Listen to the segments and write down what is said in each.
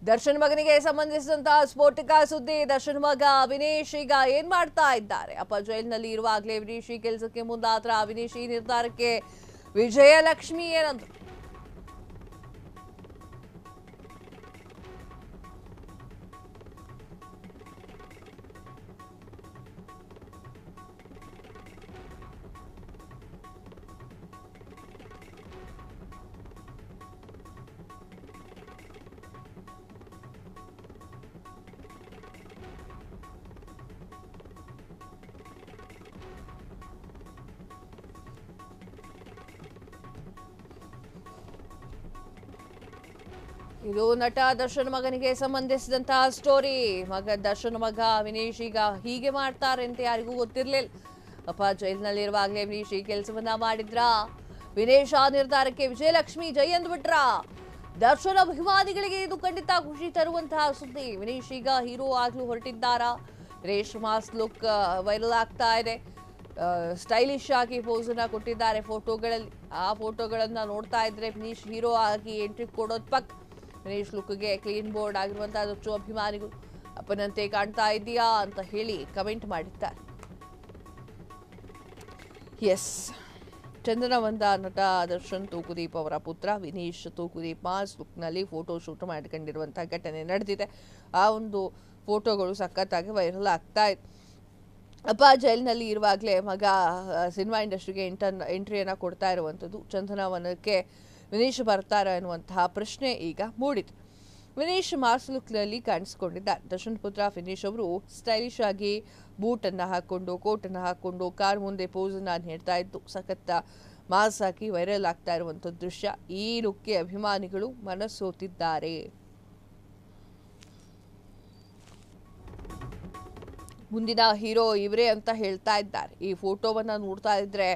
ದರ್ಶನ್ ಮಗನಿಗೆ ಸಂಬಂಧಿಸಿದಂತಹ ಸ್ಫೋಟಕ ಸುದ್ದಿ. ದರ್ಶನ್ ಮಗ ವಿನೇಶ್ ಈಗ ಏನ್ ಮಾಡ್ತಾ ಇದ್ದಾರೆ? ಅಪ್ಪ ಜೈಲಿನಲ್ಲಿ ಇರುವಾಗಲೇ ವಿನೇಶ್ ಕೆಲಸಕ್ಕೆ ಮುಂದಾದ್ರ. ವಿನೇಶ್ ಈ ನಿರ್ಧಾರಕ್ಕೆ ವಿಜಯಲಕ್ಷ್ಮಿ ಏನಂದ್ರು? ಇದು ನಟ ದರ್ಶನ್ ಮಗನಿಗೆ ಸಂಬಂಧಿಸಿದಂತಹ ಸ್ಟೋರಿ. ದರ್ಶನ್ ಮಗ ವಿನೇಶ್ ಈಗ ಹೀಗೆ ಮಾಡ್ತಾರೆ ಅಂತ ಯಾರಿಗೂ ಗೊತ್ತಿರ್ಲಿಲ್ಲ. ಅಪ್ಪ ಜೈಲಿನಲ್ಲಿರುವಾಗಲೇ ವಿನೇಶ್ ಈ ಕೆಲಸವನ್ನ ಮಾಡಿದ್ರ. ವಿನೇಶ್ ಆ ನಿರ್ಧಾರಕ್ಕೆ ವಿಜಯಲಕ್ಷ್ಮಿ ಜೈ ಅಂದ್ಬಿಟ್ರ. ದರ್ಶನ್ ಅಭಿಮಾನಿಗಳಿಗೆ ಇದು ಖಂಡಿತ ಖುಷಿ ತರುವಂತಹ ಸುದ್ದಿ. ವಿನೇಶ್ ಈಗ ಹೀರೋ ಆಗ್ಲೂ ಹೊರಟಿದ್ದಾರ. ವಿನೇಶ್ ಮಾಸ್ ಲುಕ್ ವೈರಲ್ ಆಗ್ತಾ ಇದೆ. ಸ್ಟೈಲಿಶ್ ಆಗಿ ಪೋಸ್ ಅನ್ನ ಕೊಟ್ಟಿದ್ದಾರೆ ಫೋಟೋಗಳಲ್ಲಿ. ಆ ಫೋಟೋಗಳನ್ನ ನೋಡ್ತಾ ಇದ್ರೆ ವಿನೇಶ್ ಹೀರೋ ಆಗಿ ಎಂಟ್ರಿ ಕೊಡೋದ್ ಪಕ್. ವಿನೇಶ್ ಲುಕ್ಗೆ ಕ್ಲೀನ್ ಬೋರ್ಡ್ ಆಗಿರುವಂತಹ ಹೆಚ್ಚು ಅಭಿಮಾನಿಗಳು ಅಪ್ಪನಂತೆ ಕಾಣ್ತಾ ಇದೆಯಾ ಅಂತ ಹೇಳಿ ಕಮೆಂಟ್ ಮಾಡಿದ್ದಾರೆ. ಎಸ್, ಚಂದನವಂದ ನಟ ದರ್ಶನ್ ತೂಗುದೀಪ್ ಅವರ ಪುತ್ರ ವಿನೇಶ್ ತೂಗುದೀಪ್ ಮಾಸ್ ಲುಕ್ನಲ್ಲಿ ಫೋಟೋ ಶೂಟ್ ಮಾಡಿಕೊಂಡಿರುವಂತಹ ಘಟನೆ ನಡೆದಿದೆ. ಆ ಒಂದು ಫೋಟೋಗಳು ಸಖತ್ತಾಗಿ ವೈರಲ್ ಆಗ್ತಾ ಇದೆ. ಅಪ್ಪ ಜೈಲಿನಲ್ಲಿ ಇರುವಾಗಲೇ ಮಗ ಸಿನಿಮಾ ಇಂಡಸ್ಟ್ರಿಗೆ ಎಂಟ್ರಿಯನ್ನು ಕೊಡ್ತಾ ಇರುವಂಥದ್ದು. ಚಂದನವನಕ್ಕೆ ವಿನೇಶ್ ಬರ್ತಾರೆ ಅನ್ನುವಂತಹ ಪ್ರಶ್ನೆ ಈಗ ಮೂಡಿತು. ವಿನೇಶ್ ಮಾಸ್ ಲುಕ್ನಲ್ಲಿ ಕಾಣಿಸಿಕೊಂಡಿದ್ದಾರೆ. ದರ್ಶನ್ ಪುತ್ರ ವಿನೇಶ್ ಅವರು ಸ್ಟೈಲಿಶ್ ಆಗಿ ಬೂಟ್ ಅನ್ನ ಹಾಕೊಂಡು ಕೋಟ್ ಅನ್ನ ಹಾಕೊಂಡು ಕಾರ್ ಮುಂದೆ ಪೋಸ್ ಅನ್ನ ನೀಡ್ತಾ ಇದ್ದು ಸಖತ್ತ ಮಾಸ್ ಹಾಕಿ ವೈರಲ್ ಆಗ್ತಾ ಇರುವಂತಹ ದೃಶ್ಯ. ಈ ಲುಕ್ಗೆ ಅಭಿಮಾನಿಗಳು ಮನಸೋತಿದ್ದಾರೆ. ಮುಂದಿನ ಹೀರೋ ಇವರೇ ಅಂತ ಹೇಳ್ತಾ ಇದ್ದಾರೆ. ಈ ಫೋಟೋವನ್ನ ನೋಡ್ತಾ ಇದ್ರೆ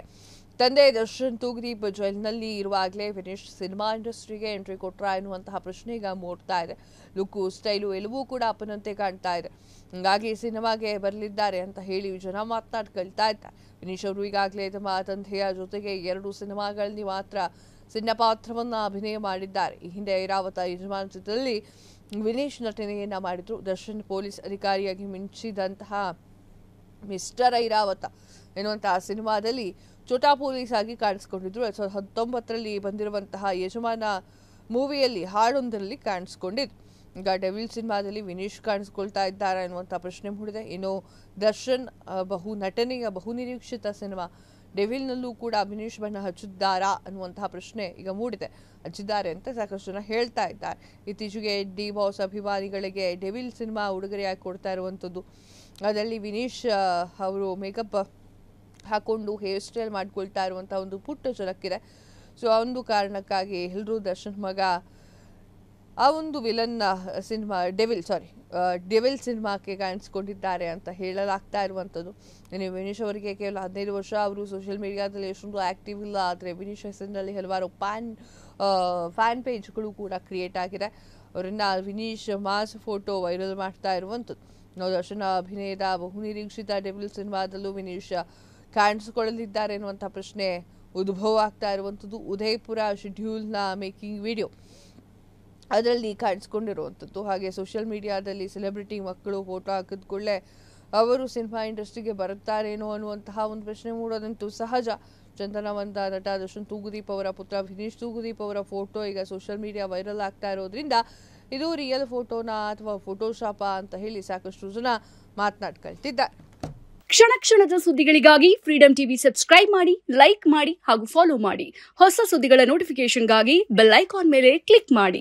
ತಂದೆ ದರ್ಶನ್ ತೂಗುದೀಪ್ ಜೈಲಿನಲ್ಲಿ ಇರುವಾಗಲೇ ವಿನೇಶ್ ಸಿನಿಮಾ ಇಂಡಸ್ಟ್ರಿಗೆ ಎಂಟ್ರಿ ಕೊಟ್ರ ಎನ್ನುವಂತಹ ಪ್ರಶ್ನೆ ಈಗ ಮೂಡ್ತಾ ಇದೆ. ಲುಕ್ಕು ಸ್ಟೈಲು ಎಲ್ಲವೂ ಕೂಡ ಅಪ್ಪನಂತೆ ಕಾಣ್ತಾ ಇದೆ. ಹೀಗಾಗಿ ಸಿನಿಮಾಗೆ ಬರಲಿದ್ದಾರೆ ಅಂತ ಹೇಳಿ ಜನ ಮಾತನಾಡ್ಕೊಳ್ತಾ ಇದ್ದಾರೆ. ವಿನೇಶ್ ಅವರು ಈಗಾಗಲೇ ತಮ್ಮ ತಂದೆಯ ಜೊತೆಗೆ 2 ಸಿನಿಮಾಗಳಲ್ಲಿ ಮಾತ್ರ ಸಣ್ಣ ಪಾತ್ರವನ್ನ ಅಭಿನಯ ಮಾಡಿದ್ದಾರೆ. ಈ ಹಿಂದೆ ಐರಾವತ ಯಜಮಾನ್ ಚಿತ್ರದಲ್ಲಿ ವಿನೇಶ್ ನಟನೆಯನ್ನ ಮಾಡಿದ್ರು. ದರ್ಶನ್ ಪೊಲೀಸ್ ಅಧಿಕಾರಿಯಾಗಿ ಮಿಂಚಿದಂತಹ ಮಿಸ್ಟರ್ ಐರಾವತ ಎನ್ನುವಂತಹ ಸಿನಿಮಾದಲ್ಲಿ ಚೋಟಾ ಪೊಲೀಸ್ ಆಗಿ ಕಾಣಿಸ್ಕೊಂಡಿದ್ರು. 2019ರಲ್ಲಿ ಬಂದಿರುವಂತಹ ಯಜಮಾನ ಮೂವಿಯಲ್ಲಿ ಹಾಡೊಂದರಲ್ಲಿ ಕಾಣಿಸ್ಕೊಂಡಿದ್ರು. ಈಗ ಡೆವಿಲ್ ಸಿನಿಮಾದಲ್ಲಿ ವಿನೇಶ್ ಕಾಣಿಸ್ಕೊಳ್ತಾ ಇದ್ದಾರೆ ಅನ್ನುವಂಥ ಪ್ರಶ್ನೆ ಮೂಡಿದೆ. ಇನ್ನು ದರ್ಶನ್ ನಟನೆಯ ಬಹು ನಿರೀಕ್ಷಿತ ಸಿನಿಮಾ ಡೆವಿಲ್ನಲ್ಲೂ ಕೂಡ ವಿನೇಶ್ ಬಣ್ಣ ಹಚ್ಚಿದ್ದಾರಾ ಅನ್ನುವಂತಹ ಪ್ರಶ್ನೆ ಈಗ ಮೂಡಿದೆ. ಹಚ್ಚಿದ್ದಾರೆ ಅಂತ ಸಾಕಷ್ಟು ಜನ ಹೇಳ್ತಾ ಇದ್ದಾರೆ. ಇತ್ತೀಚೆಗೆ ಡಿ ಬಾಸ್ ಅಭಿಮಾನಿಗಳಿಗೆ ಡೆವಿಲ್ ಸಿನಿಮಾ ಉಡುಗೊರೆಯಾಗಿ ಕೊಡ್ತಾ ಇರುವಂಥದ್ದು. ಅದರಲ್ಲಿ ವಿನೇಶ್ ಅವರು ಮೇಕಪ್ ಹಾಕೊಂಡು ಹೇರ್ ಸ್ಟೈಲ್ ಮಾಡ್ಕೊಳ್ತಾ ಇರುವಂತಹ ಒಂದು ಪುಟ್ಟ ಝಲಕ್ಕಿದೆ. ಸೊ ಆ ಒಂದು ಕಾರಣಕ್ಕಾಗಿ ಎಲ್ಲರೂ ದರ್ಶನ್ ಮಗ ಆ ಒಂದು ವಿಲನ್ ಸಿನಿಮಾ ಡೆವಿಲ್ ಸಿನಿಮಾಕ್ಕೆ ಕಾಣಿಸ್ಕೊಂಡಿದ್ದಾರೆ ಅಂತ ಹೇಳಲಾಗ್ತಾ ಇರುವಂಥದ್ದು. ಇನ್ನು ವಿನೇಶ್ ಅವರಿಗೆ ಕೇವಲ 15 ವರ್ಷ. ಅವರು ಸೋಷಿಯಲ್ ಮೀಡಿಯಾದಲ್ಲಿ ಎಷ್ಟೊಂದು ಆಕ್ಟಿವ್ ಇಲ್ಲ. ಆದರೆ ವಿನೇಶ್ ಹೆಸರಿನಲ್ಲಿ ಹಲವಾರು ಫ್ಯಾನ್ ಪೇಜ್ಗಳು ಕೂಡ ಕ್ರಿಯೇಟ್ ಆಗಿದೆ. ಅವರನ್ನ ವಿನೇಶ್ ಮಾಸ್ ಫೋಟೋ ವೈರಲ್ ಮಾಡ್ತಾ ಇರುವಂಥದ್ದು. ನಾವು ದರ್ಶನ ಅಭಿನಯದ ಬಹು ನಿರೀಕ್ಷಿತ ಡೆವಿಲ್ ಸಿನಿಮಾದಲ್ಲೂ ವಿನೇಶ್ ಕಾಣಿಸಿಕೊಳ್ಳಲಿದ್ದಾರೆ ಎನ್ನುವಂಥ ಪ್ರಶ್ನೆ ಉದ್ಭವ ಆಗ್ತಾ ಇರುವಂಥದ್ದು. ಉದಯಪುರ ಶೆಡ್ಯೂಲ್ನ ಮೇಕಿಂಗ್ ವಿಡಿಯೋ ಅದರಲ್ಲಿ ಕಾಣಿಸ್ಕೊಂಡಿರುವಂಥದ್ದು. ಹಾಗೆ ಸೋಷಿಯಲ್ ಮೀಡಿಯಾದಲ್ಲಿ ಸೆಲೆಬ್ರಿಟಿ ಮಕ್ಕಳು ಫೋಟೋ ಹಾಕಿದ ಕೂಡಲೇ ಅವರು ಸಿನಿಮಾ ಇಂಡಸ್ಟ್ರಿಗೆ ಬರುತ್ತಾರೇನೋ ಅನ್ನುವಂತಹ ಒಂದು ಪ್ರಶ್ನೆ ಮೂಡೋದಂತೂ ಸಹಜ. ಚಂದನವಂದ ನಟ ದರ್ಶನ್ ತೂಗುದೀಪ್ ಅವರ ಪುತ್ರ ವಿನೇಶ್ ತೂಗುದೀಪ್ ಅವರ ಫೋಟೋ ಈಗ ಸೋಷಿಯಲ್ ಮೀಡಿಯಾ ವೈರಲ್ ಆಗ್ತಾ ಇರೋದ್ರಿಂದ ಇದು ರಿಯಲ್ ಫೋಟೋನಾ ಅಥವಾ ಫೋಟೋಶಾಪಾ ಅಂತ ಹೇಳಿ ಸಾಕಷ್ಟು ಜನ ಮಾತನಾಡ್ಕೊಳ್ತಿದ್ದಾರೆ. ಕ್ಷಣ ಕ್ಷಣದ ಸುದ್ದಿಗಳಿಗಾಗಿ ಫ್ರೀಡಂ ಟಿವಿ ಸಬ್ಸ್ಕ್ರೈಬ್ ಮಾಡಿ, ಲೈಕ್ ಮಾಡಿ ಹಾಗೂ ಫಾಲೋ ಮಾಡಿ. ಹೊಸ ಸುದ್ದಿಗಳ ನೋಟಿಫಿಕೇಶನ್ಗಾಗಿ ಬೆಲ್ ಐಕಾನ್ ಮೇಲೆ ಕ್ಲಿಕ್ ಮಾಡಿ.